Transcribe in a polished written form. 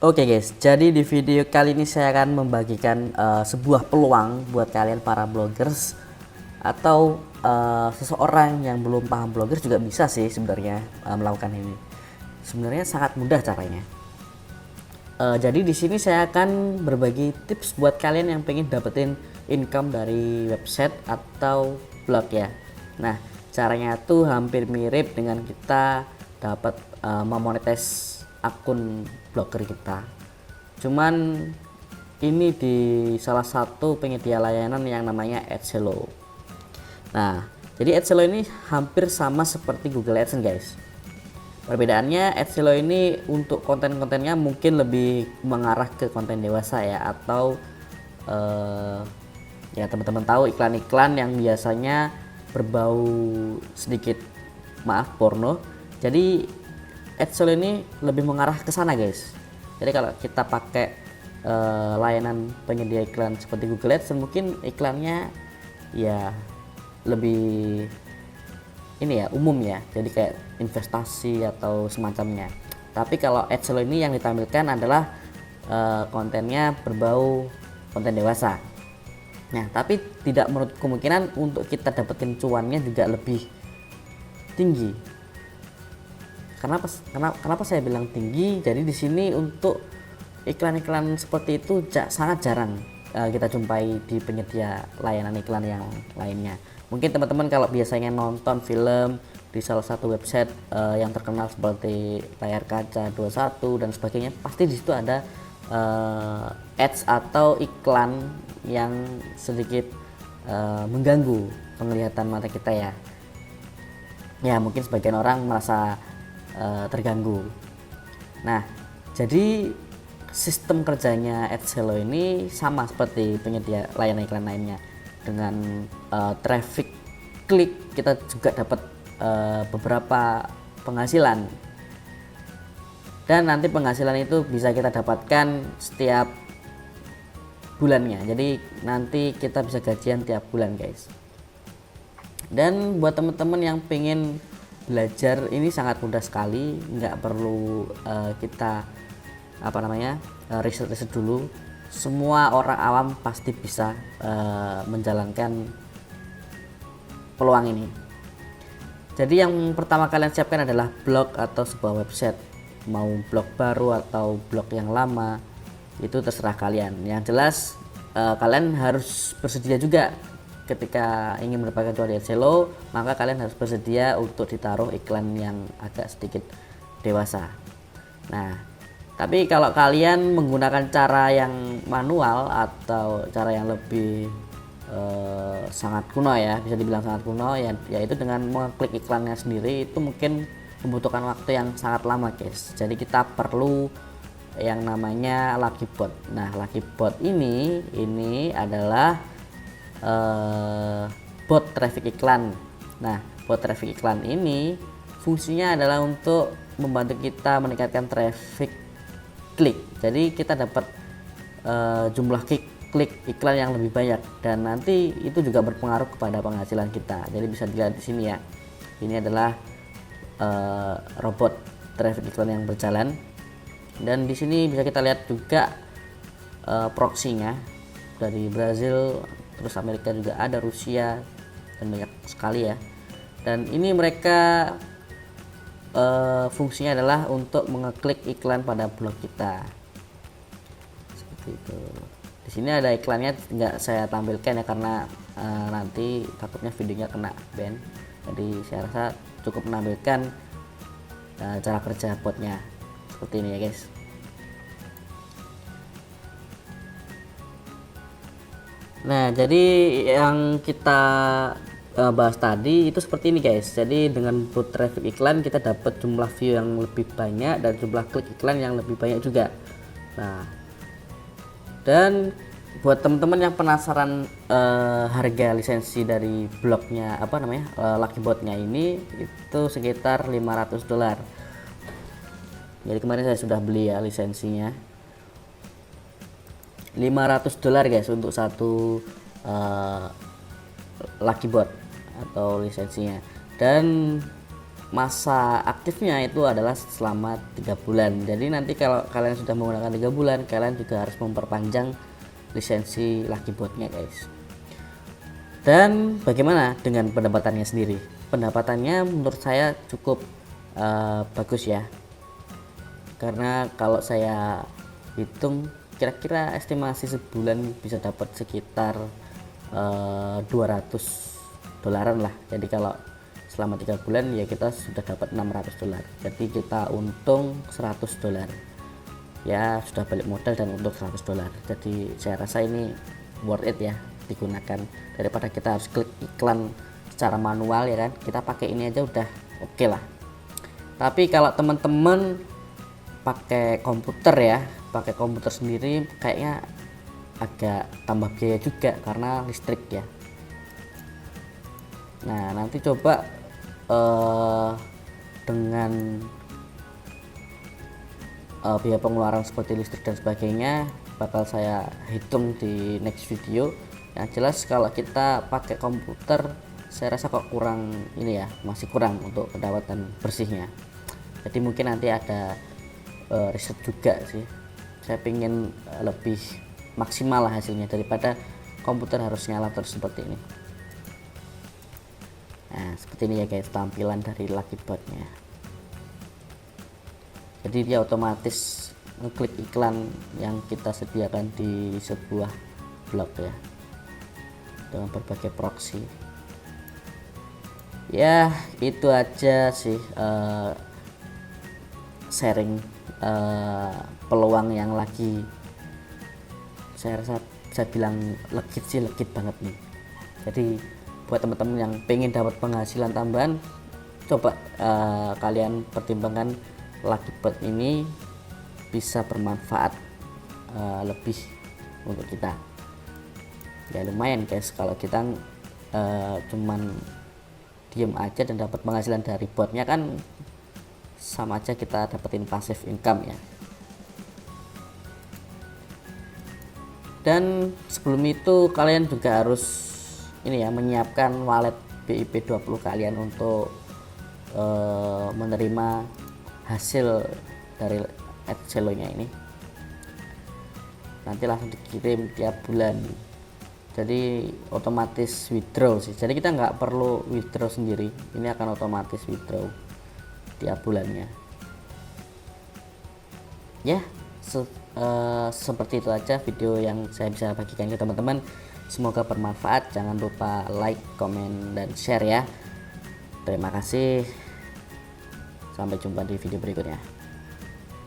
Oke guys, jadi di video kali ini saya akan membagikan sebuah peluang buat kalian para bloggers atau seseorang yang belum paham bloggers juga bisa sih sebenarnya melakukan ini. Sebenarnya sangat mudah caranya. Jadi di sini saya akan berbagi tips buat kalian yang pengen dapetin income dari website atau blog ya. Nah, caranya tuh hampir mirip dengan kita dapat memonetize akun blogger kita. Cuman ini di salah satu penyedia layanan yang namanya AdSello. Nah, jadi AdSello ini hampir sama seperti Google AdSense guys. Perbedaannya AdSello ini untuk konten-kontennya mungkin lebih mengarah ke konten dewasa ya, atau ya teman-teman tahu iklan-iklan yang biasanya berbau sedikit maaf porno. Jadi AdSello ini lebih mengarah ke sana guys. Jadi kalau kita pakai layanan penyedia iklan seperti Google AdSense, mungkin iklannya ya lebih ini ya umum ya, jadi kayak investasi atau semacamnya. Tapi kalau AdSello ini yang ditampilkan adalah kontennya berbau konten dewasa. Nah, tapi tidak menutup kemungkinan untuk kita dapetin cuannya juga lebih tinggi. Kenapa saya bilang tinggi? Jadi di sini untuk iklan-iklan seperti itu sangat jarang kita jumpai di penyedia layanan iklan yang lainnya. Mungkin teman-teman kalau biasanya nonton film di salah satu website yang terkenal seperti Layar Kaca 21 dan sebagainya, pasti di situ ada ads atau iklan yang sedikit mengganggu penglihatan mata kita ya. Ya mungkin sebagian orang merasa terganggu. Nah, jadi sistem kerjanya AdSello ini sama seperti penyedia layanan iklan lainnya. Dengan traffic klik kita juga dapat beberapa penghasilan, dan nanti penghasilan itu bisa kita dapatkan setiap bulannya. Jadi nanti kita bisa gajian tiap bulan guys. Dan buat teman-teman yang pengen belajar, ini sangat mudah sekali, nggak perlu kita riset dulu. Semua orang awam pasti bisa menjalankan peluang ini. Jadi yang pertama kalian siapkan adalah blog atau sebuah website. Mau blog baru atau blog yang lama, itu terserah kalian. Yang jelas kalian harus bersedia juga. Ketika ingin mendapatkan cuan di AdSello, maka kalian harus bersedia untuk ditaruh iklan yang agak sedikit dewasa. Nah, tapi kalau kalian menggunakan cara yang manual atau cara yang lebih sangat kuno ya, bisa dibilang sangat kuno ya, yaitu dengan mengklik iklannya sendiri, itu mungkin membutuhkan waktu yang sangat lama guys. Jadi kita perlu yang namanya Lucky Bot. Nah, Lucky Bot ini adalah bot traffic iklan. Nah, bot traffic iklan ini fungsinya adalah untuk membantu kita meningkatkan traffic klik. Jadi kita dapat jumlah klik iklan yang lebih banyak, dan nanti itu juga berpengaruh kepada penghasilan kita. Jadi bisa dilihat di sini ya. Ini adalah robot traffic iklan yang berjalan, dan di sini bisa kita lihat juga proxy-nya dari Brazil, terus Amerika juga ada, Rusia, dan banyak sekali ya. Dan ini mereka fungsinya adalah untuk mengeklik iklan pada blog kita seperti itu. Di sini ada iklannya, nggak saya tampilkan ya karena nanti takutnya videonya kena ban. Jadi saya rasa cukup menampilkan cara kerja botnya seperti ini ya guys. Nah, jadi yang kita bahas tadi itu seperti ini guys. Jadi dengan bot traffic iklan kita dapat jumlah view yang lebih banyak dan jumlah klik iklan yang lebih banyak juga. Nah, dan buat teman-teman yang penasaran harga lisensi dari blognya Lucky Botnya ini itu sekitar $500. Jadi kemarin saya sudah beli ya lisensinya. $500 guys untuk satu Lucky Bot atau lisensinya. Dan masa aktifnya itu adalah selama 3 bulan. Jadi nanti kalau kalian sudah menggunakan 3 bulan, kalian juga harus memperpanjang lisensi Luckybotnya guys. Dan bagaimana dengan pendapatannya sendiri? Pendapatannya menurut saya cukup bagus ya, karena kalau saya hitung kira-kira estimasi sebulan bisa dapat sekitar $200 lah. Jadi kalau selama 3 bulan ya kita sudah dapat $600, jadi kita untung $100 ya, sudah balik modal dan untung $100. Jadi saya rasa ini worth it ya digunakan, daripada kita harus klik iklan secara manual ya kan. Kita pakai ini aja udah oke lah. Tapi kalau teman-teman pakai komputer ya, pakai komputer sendiri kayaknya agak tambah biaya juga karena listrik ya. Nah nanti coba dengan biaya pengeluaran seperti listrik dan sebagainya bakal saya hitung di next video. Yang jelas kalau kita pakai komputer saya rasa kok kurang ini ya, masih kurang untuk pendapatan bersihnya. Jadi mungkin nanti ada riset juga sih, saya pengen lebih maksimal lah hasilnya daripada komputer harus nyala terus seperti ini. Nah seperti ini ya guys tampilan dari Luckybotnya. Jadi dia otomatis ngeklik iklan yang kita sediakan di sebuah blog ya, dengan berbagai proxy. Ya itu aja sih sharing peluang yang lagi saya rasa, saya bilang legit sih, legit banget nih. Jadi buat teman-teman yang pengen dapat penghasilan tambahan, coba kalian pertimbangkan Luckybot ini bisa bermanfaat lebih untuk kita ya. Lumayan guys kalau kita cuman diem aja dan dapat penghasilan dari botnya, kan sama aja kita dapetin passive income ya. Dan sebelum itu kalian juga harus ini ya, menyiapkan wallet BIP20 kalian untuk menerima hasil dari adselonya ini. Nanti langsung dikirim tiap bulan, jadi otomatis withdraw sih. Jadi kita nggak perlu withdraw sendiri, ini akan otomatis withdraw tiap bulannya ya. Seperti itu aja video yang saya bisa bagikan ke teman-teman. Semoga bermanfaat. Jangan lupa like, komen, dan share ya. Terima kasih. Sampai jumpa di video berikutnya.